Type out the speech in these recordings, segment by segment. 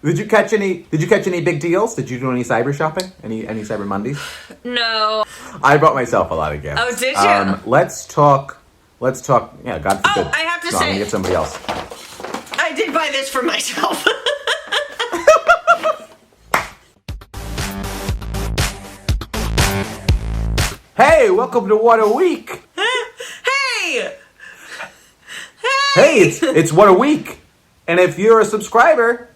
Did you catch any big deals? Did you do any cyber shopping? Any Cyber Mondays? No. I bought myself a lot of gifts. Oh, did you? Let's talk. Yeah, God forbid. Oh, I have to I'm gonna say, get somebody else. I did buy this for myself. Hey, welcome to What a Week. Hey, It's What a Week, and if you're a subscriber,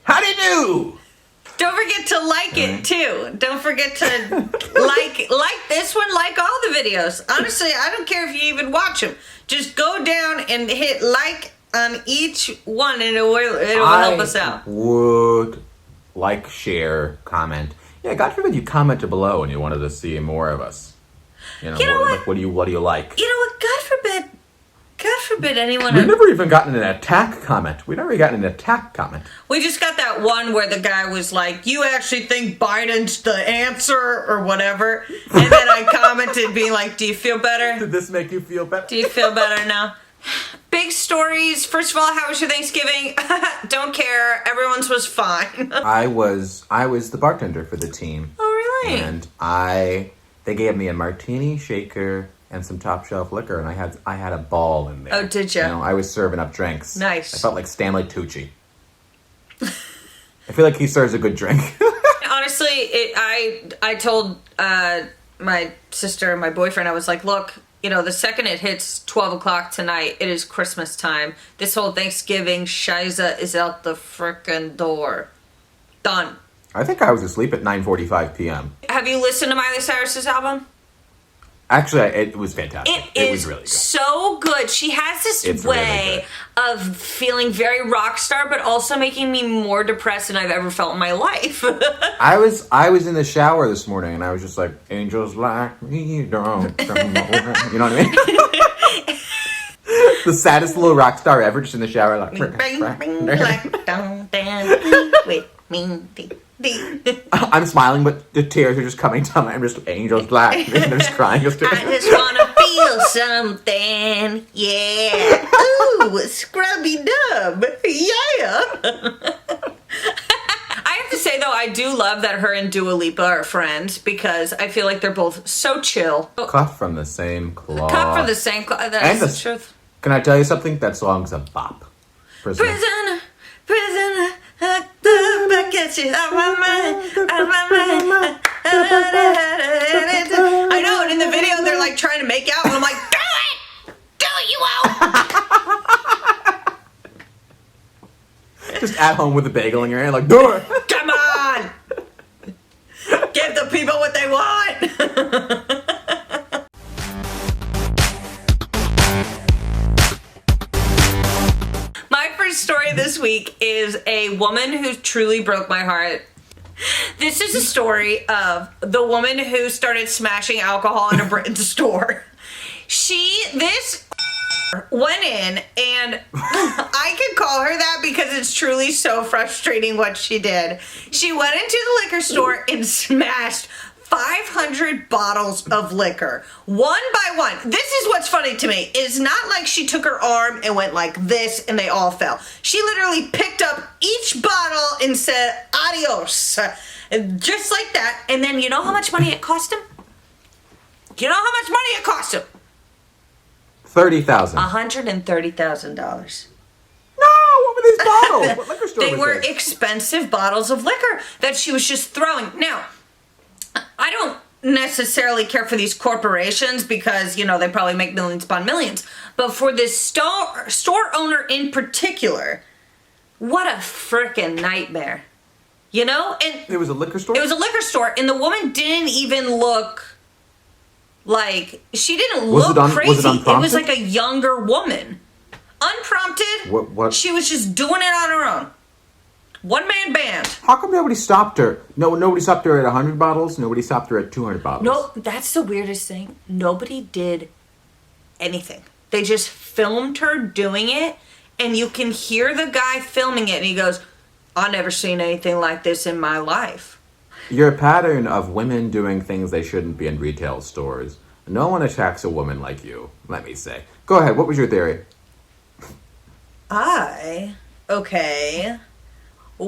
how do you do? don't forget to like it too. Don't forget to like this one, like all the videos. Honestly, I don't care if you even watch them. Just go down and hit like on each one, and it will help us out. Would like, share, comment. Yeah, God forbid you commented below and you wanted to see more of us. You know what? What do you like? You know what? God forbid anyone. We've never even gotten an attack comment. We just got that one where the guy was like, "You actually think Biden's the answer or whatever?" And then I commented, being like, "Do you feel better? Did this make you feel better? Do you feel better now?" Big stories. First of all, how was your Thanksgiving? Don't care. Everyone's was fine. I was the bartender for the team. Oh, really? And they gave me a martini shaker and some top shelf liquor, and I had a ball in there. Oh, did you? I was serving up drinks. Nice. I felt like Stanley Tucci. I feel like he serves a good drink. Honestly, I told my sister and my boyfriend, I was like, look, the second it hits 12 o'clock tonight, it is Christmas time. This whole Thanksgiving shiza is out the frickin' door. Done. I think I was asleep at 9:45 p.m. Have you listened to Miley Cyrus's album? Actually, it was fantastic. It was really good. So good. She has this way of feeling very rock star, but also making me more depressed than I've ever felt in my life. I was in the shower this morning, and I was just like, "Angels like me don't come over." You know what I mean? The saddest little rock star ever, just in the shower, like. With me. I'm smiling, but the tears are just coming down. I'm just angels black. And they're just crying. I just wanna feel something, yeah. Ooh, scrubby dub, yeah. I have to say though, I do love that her and Dua Lipa are friends because I feel like they're both so chill. Cut from the same cloth. That's the truth. Can I tell you something? That song's a bop. Prisoner. Back at you, out my mind. I know, and in the video they're like trying to make out, and I'm like, do it, you won't. Just at home with a bagel in your hand, like, do it. Come on, give the people what they want. Story this week is a woman who truly broke my heart. This is a story of the woman who started smashing alcohol in a Britain store. This went in, and I can call her that because it's truly so frustrating what she did. She went into the liquor store and smashed 500 bottles of liquor, one by one. This is what's funny to me. It's not like she took her arm and went like this and they all fell. She literally picked up each bottle and said, adios. Just like that. And then you know how much money it cost him? You know how much money it cost him? $30,000. $130,000. No, what were these bottles? What liquor store They was were this? expensive bottles of liquor that she was just throwing. Now, I don't necessarily care for these corporations because, they probably make millions upon millions. But for this store owner in particular, what a frickin' nightmare. And it was a liquor store? It was a liquor store, and the woman didn't even look like, she didn't look crazy. Was it unprompted? It was like a younger woman. Unprompted. What? She was just doing it on her own. One-man band. How come nobody stopped her? No, nobody stopped her at 100 bottles. Nobody stopped her at 200 bottles. No, that's the weirdest thing. Nobody did anything. They just filmed her doing it, and you can hear the guy filming it, and he goes, I've never seen anything like this in my life. Your pattern of women doing things they shouldn't be in retail stores. No one attacks a woman like you, let me say. Go ahead, what was your theory? Okay.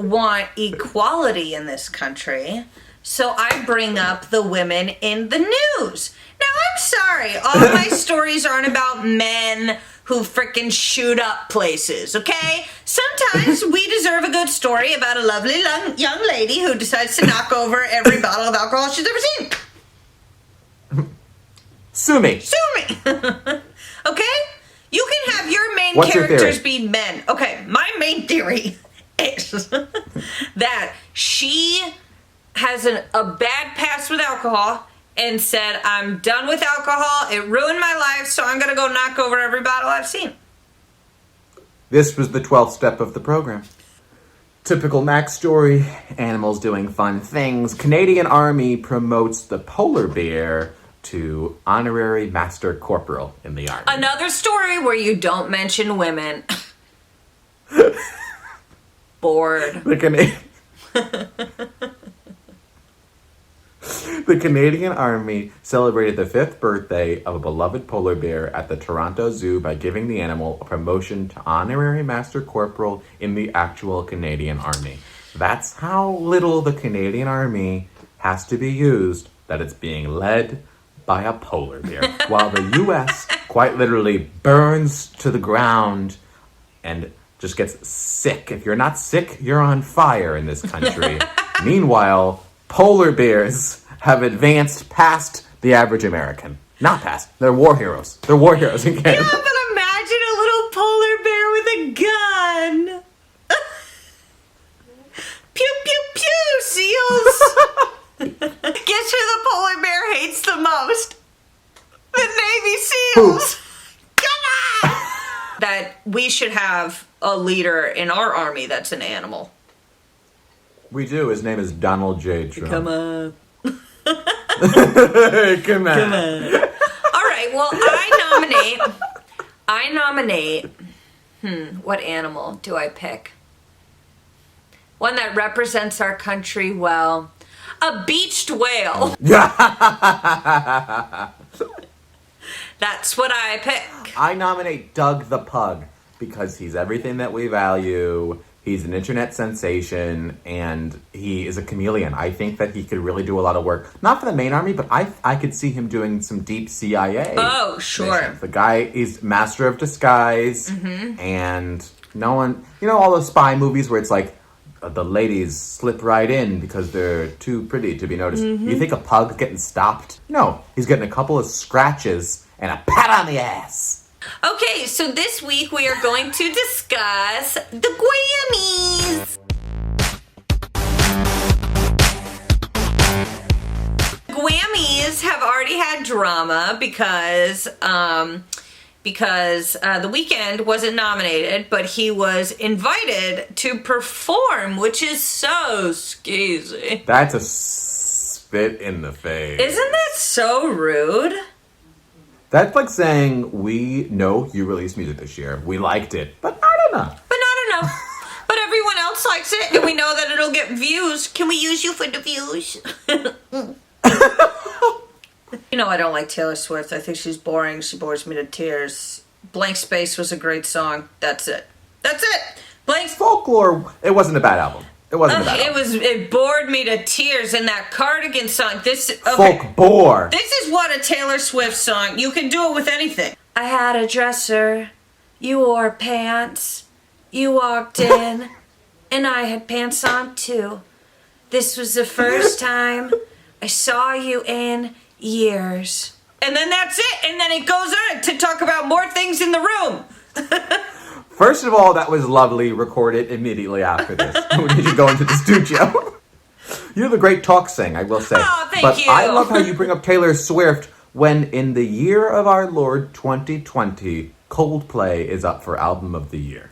want equality in this country. So I bring up the women in the news. Now, I'm sorry. All my stories aren't about men who frickin' shoot up places, okay? Sometimes we deserve a good story about a lovely young lady who decides to knock over every bottle of alcohol she's ever seen. Sue me. Sue me. Okay? You can have your main What's your characters theory? be men. Okay, my main theory is that she has a bad past with alcohol and said, I'm done with alcohol. It ruined my life, so I'm going to go knock over every bottle I've seen. This was the 12th step of the program. Typical Mac story, animals doing fun things. Canadian Army promotes the polar bear to honorary master corporal in the Army. Another story where you don't mention women. Bored. The Canadian Army celebrated the 5th birthday of a beloved polar bear at the Toronto Zoo by giving the animal a promotion to honorary master corporal in the actual Canadian Army. That's how little the Canadian Army has to be used that it's being led by a polar bear, while the U.S. quite literally burns to the ground and just gets sick. If you're not sick, you're on fire in this country. Meanwhile, polar bears have advanced past the average American. Not past. They're war heroes. They're war heroes in Canada. Yeah, but imagine a little polar bear with a gun. Pew, pew, pew, seals. Guess who the polar bear hates the most? The Navy SEALs. Come on! That we should have a leader in our army that's an animal. We do. His name is Donald J. Trump. Come on. Come on. All right, well, I nominate, what animal do I pick? One that represents our country well. A beached whale. That's what I pick. I nominate Doug the Pug because he's everything that we value. He's an internet sensation, and he is a chameleon. I think that he could really do a lot of work. Not for the main army, but I could see him doing some deep CIA. Oh, sure. missions. The guy is master of disguise, and no one... You know all those spy movies where it's like, the ladies slip right in because they're too pretty to be noticed. You think a pug getting stopped? No, he's getting a couple of scratches and a pat on the ass. Okay, so this week we are going to discuss the Grammys. Grammys have already had drama because The Weeknd wasn't nominated, but he was invited to perform, which is so skeezy. That's a spit in the face. Isn't that so rude? That's like saying, we know you released music this year. We liked it, but not enough. But not enough. But everyone else likes it, and we know that it'll get views. Can we use you for the views? You know I don't like Taylor Swift. I think she's boring. She bores me to tears. Blank Space was a great song. That's it. That's it. Folklore, it wasn't a bad album. It wasn't a bad album. It bored me to tears in that Cardigan song. Folk bore. This is what a Taylor Swift song. You can do it with anything. I had a dresser. You wore pants. You walked in. And I had pants on too. This was the first time I saw you in years. And then that's it. And then it goes on to talk about more things in the room. First of all, that was lovely. Record it immediately after this. We need to go into the studio. You're the great talk sing, I will say. Oh, thank but you. I love how you bring up Taylor Swift when in the year of our Lord 2020, Coldplay is up for Album of the Year.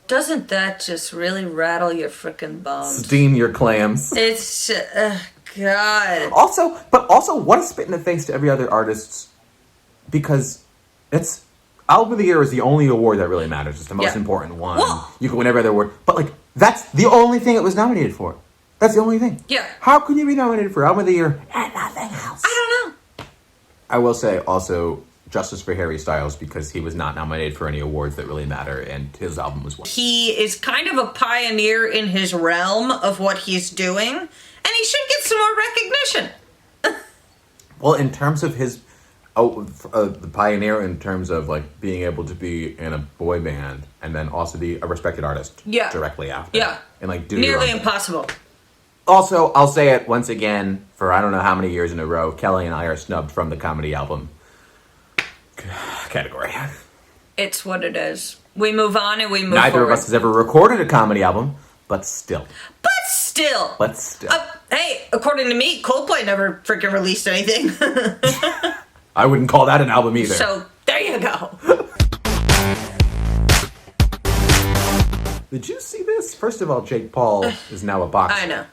Doesn't that just really rattle your frickin' bones? Steam your clams. It's, God. Also, what a spit in the face to every other artist, because it's Album of the Year is the only award that really matters. It's the most important one. Well, you can win every other award, but like that's the only thing it was nominated for. That's the only thing. Yeah. How can you be nominated for Album of the Year and nothing else? I don't know. I will say also, justice for Harry Styles because he was not nominated for any awards that really matter, and his album was one. He is kind of a pioneer in his realm of what he's doing, and he should get some more recognition. Well, in terms of his, the pioneer in terms of like being able to be in a boy band and then also be a respected artist directly after. Yeah. And like do nearly your own impossible. thing. Also, I'll say it once again for I don't know how many years in a row, Kelly and I are snubbed from the comedy album category. It's what it is. We move on and we move Neither forward. of us has ever recorded a comedy album, but still. But still. Hey, according to me, Coldplay never freaking released anything. I wouldn't call that an album either. So, there you go. Did you see this? First of all, Jake Paul is now a boxer. I know.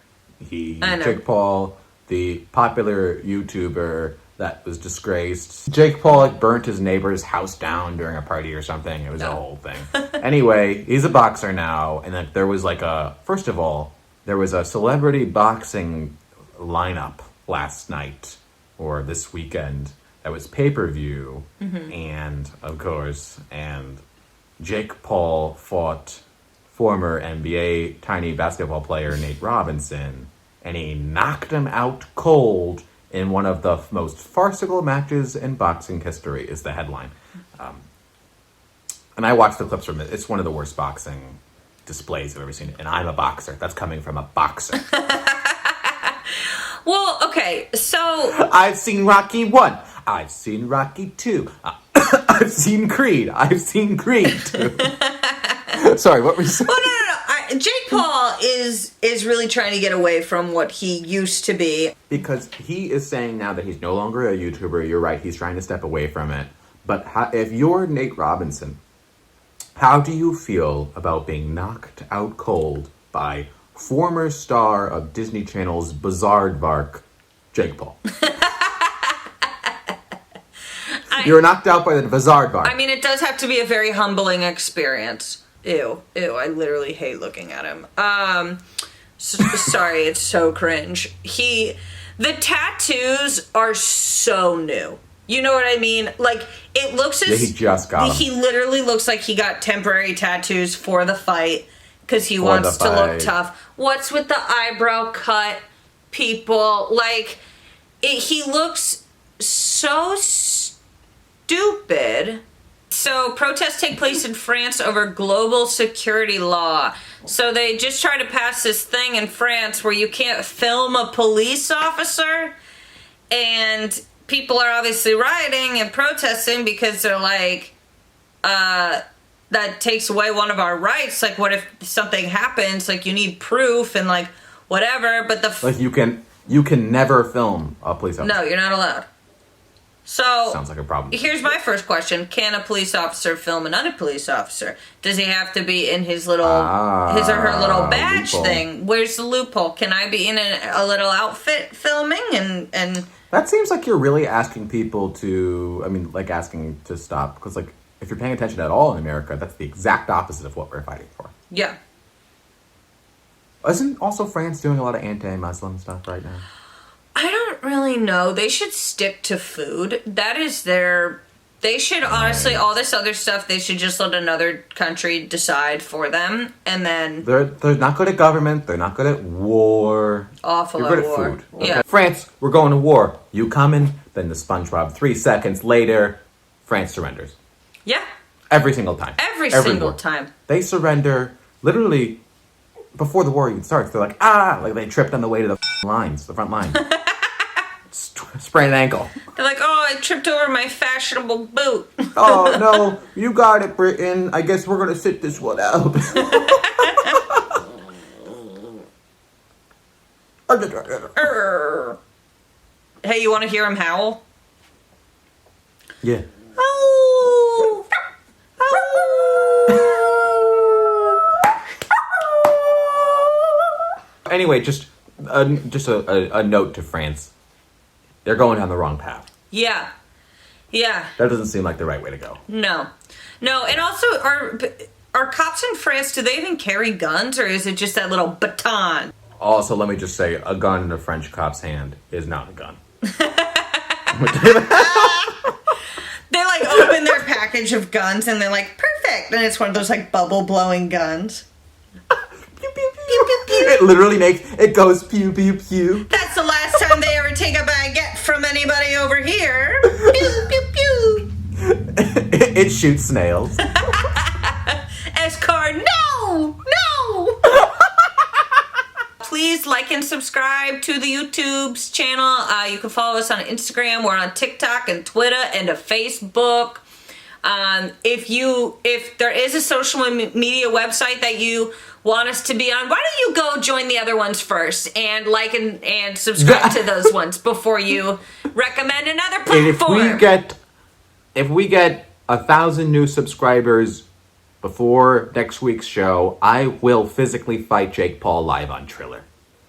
Jake Paul, the popular YouTuber that was disgraced. Jake Paul like burnt his neighbor's house down during a party or something. It was a whole thing. Anyway, he's a boxer now, and there was first of all, there was a celebrity boxing lineup last night or this weekend that was pay-per-view, and of course, Jake Paul fought former NBA tiny basketball player Nate Robinson, and he knocked him out cold in one of the most farcical matches in boxing history, is the headline. And I watched the clips from it. It's one of the worst boxing displays I've ever seen. And I'm a boxer. That's coming from a boxer. Well, okay, so... I've seen Rocky 1. I've seen Rocky 2. I've seen Creed. I've seen Creed 2. Sorry, what were you saying? Well, no. Jake Paul is really trying to get away from what he used to be. Because he is saying now that he's no longer a YouTuber. You're right, he's trying to step away from it. But if you're Nate Robinson, how do you feel about being knocked out cold by former star of Disney Channel's Bizaardvark, Jake Paul? You were knocked out by the Bizaardvark. I mean, it does have to be a very humbling experience. Ew, I literally hate looking at him. Sorry, it's so cringe. The tattoos are so new. You know what I mean? Like, it looks as... he just got them. He literally looks like he got temporary tattoos for the fight, because he wants to look tough. What's with the eyebrow cut, people? Like, he looks so stupid. So, protests take place in France over global security law. So, they just tried to pass this thing in France where you can't film a police officer. And people are obviously rioting and protesting because they're like, that takes away one of our rights. Like, what if something happens? Like, you need proof and, like, whatever. But like, you can never film a police officer. No, you're not allowed. So, sounds like a problem. Here's my first question. Can a police officer film another police officer? Does he have to be in his little, his or her little badge loophole. thing? Where's the loophole? Can I be in a little outfit filming and... That seems like you're really asking people to, asking to stop. Because, like, if you're paying attention at all in America, that's the exact opposite of what we're fighting for. Yeah. Isn't also France doing a lot of anti-Muslim stuff right now? I don't really know. They should stick to food. That is their... They should, honestly, all this other stuff, they should just let another country decide for them, and then... They're not good at government. They're not good at war. Awful They're at good war. at food. Okay? Yeah. France, we're going to war. You coming? Then the SpongeBob. 3 seconds later, France surrenders. Yeah. Every single time. Every single war. time. They surrender literally before the war even starts. They're like, like they tripped on the way to the front line. Sprained ankle. They're like, oh, I tripped over my fashionable boot. Oh, no, you got it, Britain. I guess we're going to sit this one out. Hey, you want to hear him howl? Yeah. Oh. Anyway, just a note to France. They're going down the wrong path. Yeah. Yeah. That doesn't seem like the right way to go. No, and also, are cops in France, do they even carry guns, or is it just that little baton? Also, let me just say, a gun in a French cop's hand is not a gun. They, open their package of guns and they're like, perfect. And it's one of those like bubble blowing guns. Pew, pew, pew. It literally it goes pew, pew, pew. That's the last time they ever take a baguette from anybody over here. Pew, pew, pew. It shoots snails. Escar, no! Please like and subscribe to the YouTube's channel. You can follow us on Instagram. We're on TikTok and Twitter and Facebook. If there is a social media website that you want us to be on, why don't you go join the other ones first and like and subscribe to those ones before you recommend another platform. And if we get 1,000 new subscribers before next week's show, I will physically fight Jake Paul live on Triller.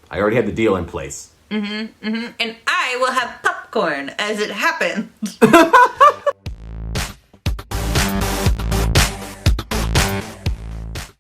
I already had the deal in place. And I will have popcorn as it happens.